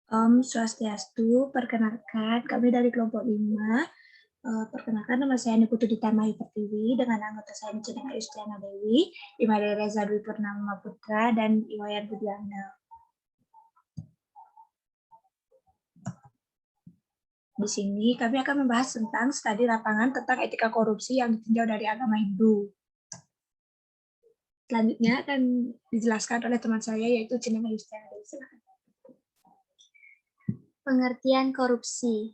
Om Swastiastu, perkenalkan kami dari kelompok 5. Perkenalkan nama saya Niputu Ditamahi Pertiwi dengan anggota saya Cenenga Yustiana Dewi, Imade Reza Dwi Purnama Putra, dan Iwayan Budiana. Di sini kami akan membahas tentang studi lapangan tentang etika korupsi yang ditinjau dari agama Hindu. Selanjutnya akan dijelaskan oleh teman saya yaitu Cenenga Yustiana Dewi. Silakan. Pengertian korupsi.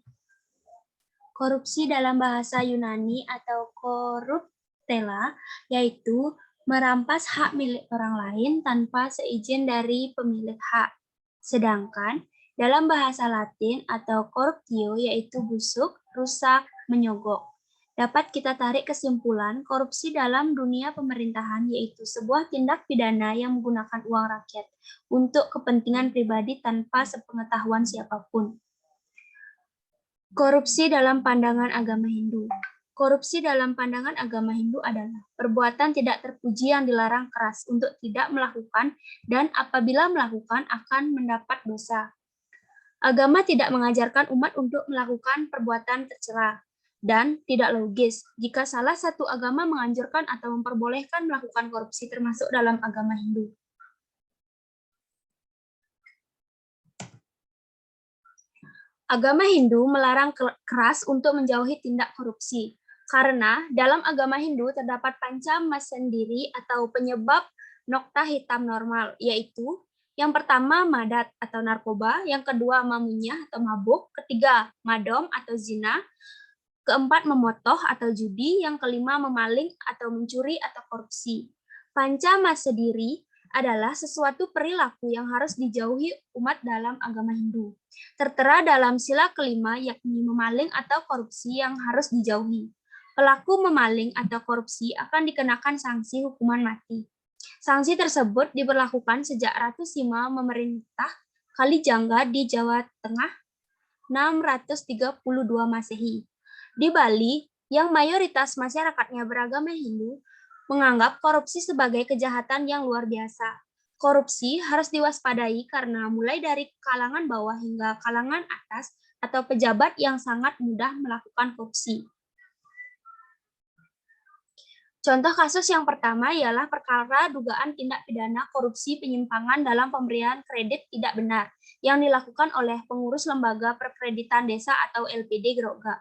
Korupsi dalam bahasa Yunani atau koruptela, yaitu merampas hak milik orang lain tanpa seizin dari pemilik hak. Sedangkan dalam bahasa Latin atau corruptio, yaitu busuk, rusak, menyogok. Dapat kita tarik kesimpulan, korupsi dalam dunia pemerintahan yaitu sebuah tindak pidana yang menggunakan uang rakyat untuk kepentingan pribadi tanpa sepengetahuan siapapun. Korupsi dalam pandangan agama Hindu. Korupsi dalam pandangan agama Hindu adalah perbuatan tidak terpuji yang dilarang keras untuk tidak melakukan dan apabila melakukan akan mendapat dosa. Agama tidak mengajarkan umat untuk melakukan perbuatan tercela dan tidak logis jika salah satu agama menganjurkan atau memperbolehkan melakukan korupsi termasuk dalam agama Hindu. Agama Hindu melarang keras untuk menjauhi tindak korupsi, karena dalam agama Hindu terdapat panca masendiri atau penyebab nokta hitam normal, yaitu yang pertama madat atau narkoba, yang kedua mamunyah atau mabuk, ketiga madom atau zina, keempat memotoh atau judi, yang kelima memaling atau mencuri atau korupsi. Panca masendiri adalah sesuatu perilaku yang harus dijauhi umat dalam agama Hindu. Tertera dalam sila kelima yakni memaling atau korupsi yang harus dijauhi. Pelaku memaling atau korupsi akan dikenakan sanksi hukuman mati. Sanksi tersebut diberlakukan sejak Ratu Sima memerintah Kalijangga di Jawa Tengah 632 Masehi. Di Bali, yang mayoritas masyarakatnya beragama Hindu, menganggap korupsi sebagai kejahatan yang luar biasa. Korupsi harus diwaspadai karena mulai dari kalangan bawah hingga kalangan atas atau pejabat yang sangat mudah melakukan korupsi. Contoh kasus yang pertama ialah perkara dugaan tindak pidana korupsi penyimpangan dalam pemberian kredit tidak benar yang dilakukan oleh pengurus lembaga perkreditan desa atau LPD Groga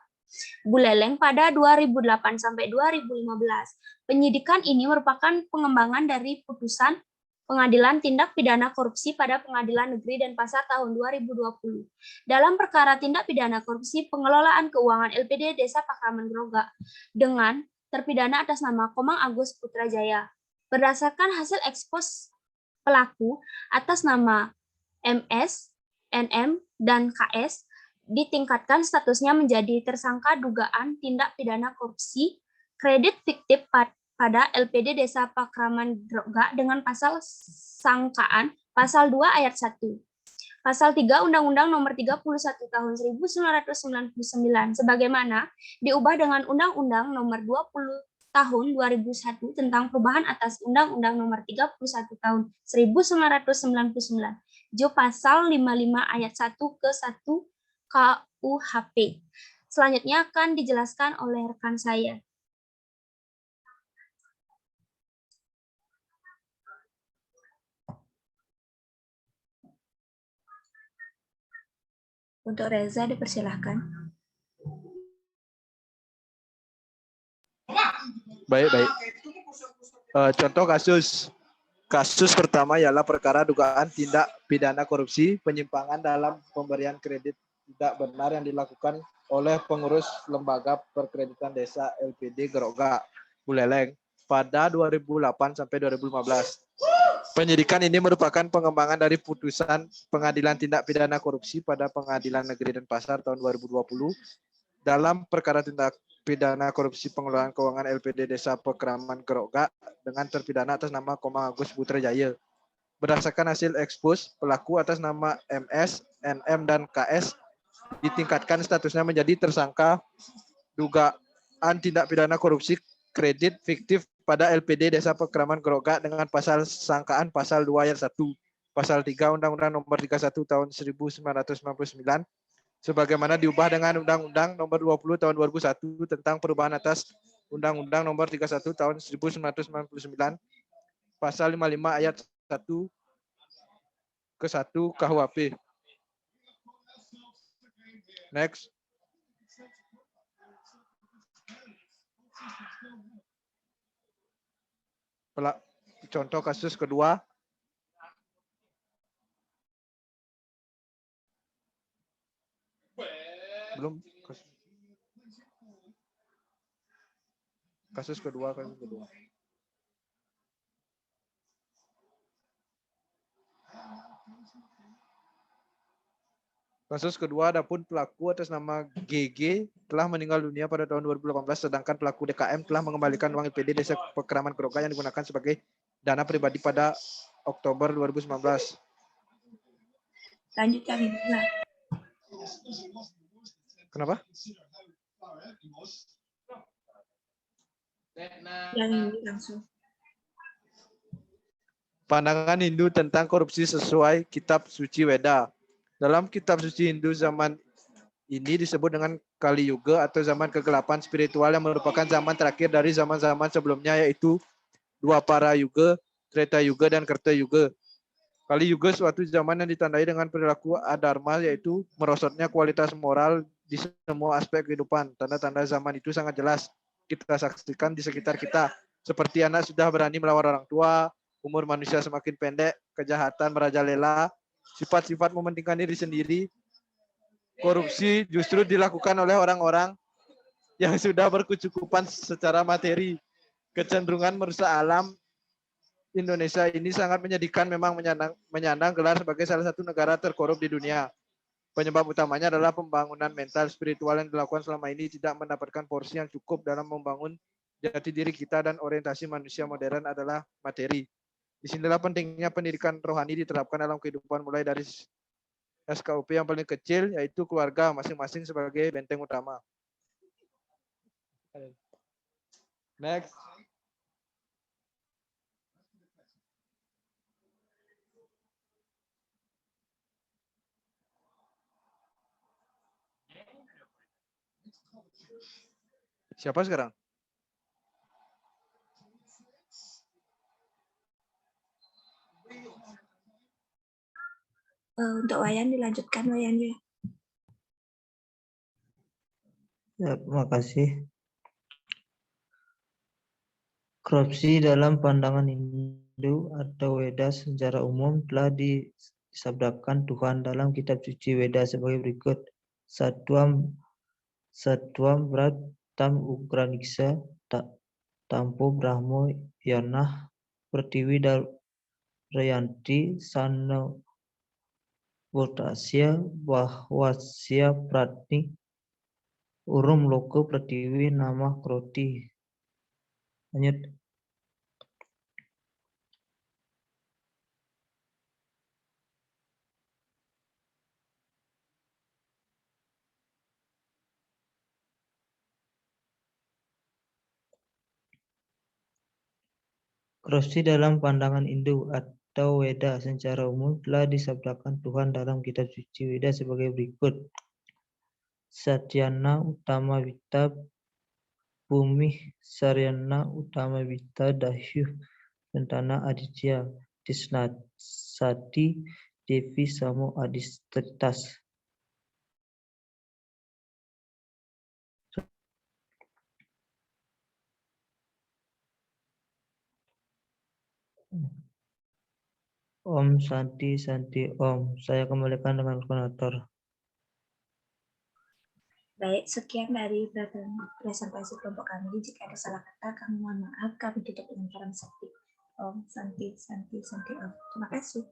Buleleng pada 2008 sampai 2015. Penyidikan ini merupakan pengembangan dari putusan Pengadilan Tindak Pidana Korupsi pada Pengadilan Negeri Denpasar tahun 2020. Dalam perkara tindak pidana korupsi pengelolaan keuangan LPD Desa Pakraman Groga dengan terpidana atas nama Komang Agus Putrajaya. Berdasarkan hasil ekspos pelaku atas nama MS, NM, dan KS, ditingkatkan statusnya menjadi tersangka dugaan tindak pidana korupsi kredit fiktif pada LPD Desa Pakraman Groga dengan pasal sangkaan pasal 2 ayat 1. Pasal 3 Undang-Undang Nomor 31 Tahun 1999 sebagaimana diubah dengan Undang-Undang Nomor 20 Tahun 2001 tentang perubahan atas Undang-Undang Nomor 31 Tahun 1999. Jo pasal 55 ayat 1 ke 1 KUHP. Selanjutnya akan dijelaskan oleh rekan saya. Untuk Reza dipersilahkan. Baik. Contoh kasus pertama ialah perkara dugaan tindak pidana korupsi penyimpangan dalam pemberian kredit tidak benar yang dilakukan oleh pengurus lembaga perkreditan desa LPD Groga Buleleng pada 2008 sampai 2015. Penyidikan ini merupakan pengembangan dari putusan Pengadilan Tindak Pidana Korupsi pada Pengadilan Negeri Denpasar tahun 2020 dalam perkara tindak pidana korupsi pengelolaan keuangan LPD Desa Pakraman Groga dengan terpidana atas nama Komang Agus Putrajaya. Berdasarkan hasil ekspos, pelaku atas nama MS, NM, dan KS ditingkatkan statusnya menjadi tersangka dugaan tindak pidana korupsi kredit fiktif pada LPD Desa Pakraman Groga dengan pasal sangkaan pasal 2 ayat 1. Pasal 3 Undang-Undang Nomor 31 Tahun 1999 sebagaimana diubah dengan Undang-Undang Nomor 20 Tahun 2001 tentang perubahan atas Undang-Undang Nomor 31 Tahun 1999 Pasal 55 ayat 1 ke 1 KUHP. Next. Contoh kasus kedua. Belum. Kasus kedua. Kasus kedua, adapun pelaku atas nama GG telah meninggal dunia pada tahun 2018, sedangkan pelaku DKM telah mengembalikan uang IPD Desa Pekeraman Keroga yang digunakan sebagai dana pribadi pada Oktober 2019. Lanjut kami. Kenapa? Yang ini langsung. Pandangan Hindu tentang korupsi sesuai Kitab Suci Weda. Dalam Kitab Suci Hindu zaman ini disebut dengan Kali Yuga atau zaman kegelapan spiritual yang merupakan zaman terakhir dari zaman-zaman sebelumnya, yaitu Dwapara Yuga, Treta Yuga, dan Kerta Yuga. Kali Yuga suatu zaman yang ditandai dengan perilaku adharma, yaitu merosotnya kualitas moral di semua aspek kehidupan. Tanda-tanda zaman itu sangat jelas kita saksikan di sekitar kita, seperti anak sudah berani melawan orang tua, umur manusia semakin pendek, kejahatan merajalela, sifat-sifat mementingkan diri sendiri. Korupsi justru dilakukan oleh orang-orang yang sudah berkecukupan secara materi. Kecenderungan merusak alam Indonesia ini sangat menyedihkan, memang menyandang gelar sebagai salah satu negara terkorup di dunia. Penyebab utamanya adalah pembangunan mental spiritual yang dilakukan selama ini tidak mendapatkan porsi yang cukup dalam membangun jati diri kita, dan orientasi manusia modern adalah materi. Disinilah pentingnya pendidikan rohani diterapkan dalam kehidupan, mulai dari SKUP yang paling kecil, yaitu keluarga masing-masing sebagai benteng utama. Next. Siapa sekarang? Untuk Wayan dilanjutkan, Wayan ya. Ya, terima kasih. Korupsi dalam pandangan Hindu atau Weda secara umum telah disabdakan Tuhan dalam Kitab Suci Weda sebagai berikut. Satwam Bratam Ugraniksa Tampo Brahmo Yanah Pertiwi Rayanti Sana Voltasya Bahwasya Pratni Urum Loko Pertiwi Nama Kroti. Lanjut. Korupsi dalam pandangan Hindu atau Weda secara umum telah disabdakan Tuhan dalam Kitab Suci Weda sebagai berikut. Satyana Utama Vita Bumi Saryana Utama Vita Dahyuh Sentana Aditya Tisnasati Devi Samo Adistritas. Om Santi Santi Om. Saya kembalikan dengan koordinator. Baik, sekian dari presentasi kelompok kami. Jika ada salah kata, kami mohon maaf. Kami tutup dengan salam sakti. Om Santi Santi Santi Om. Terima kasih.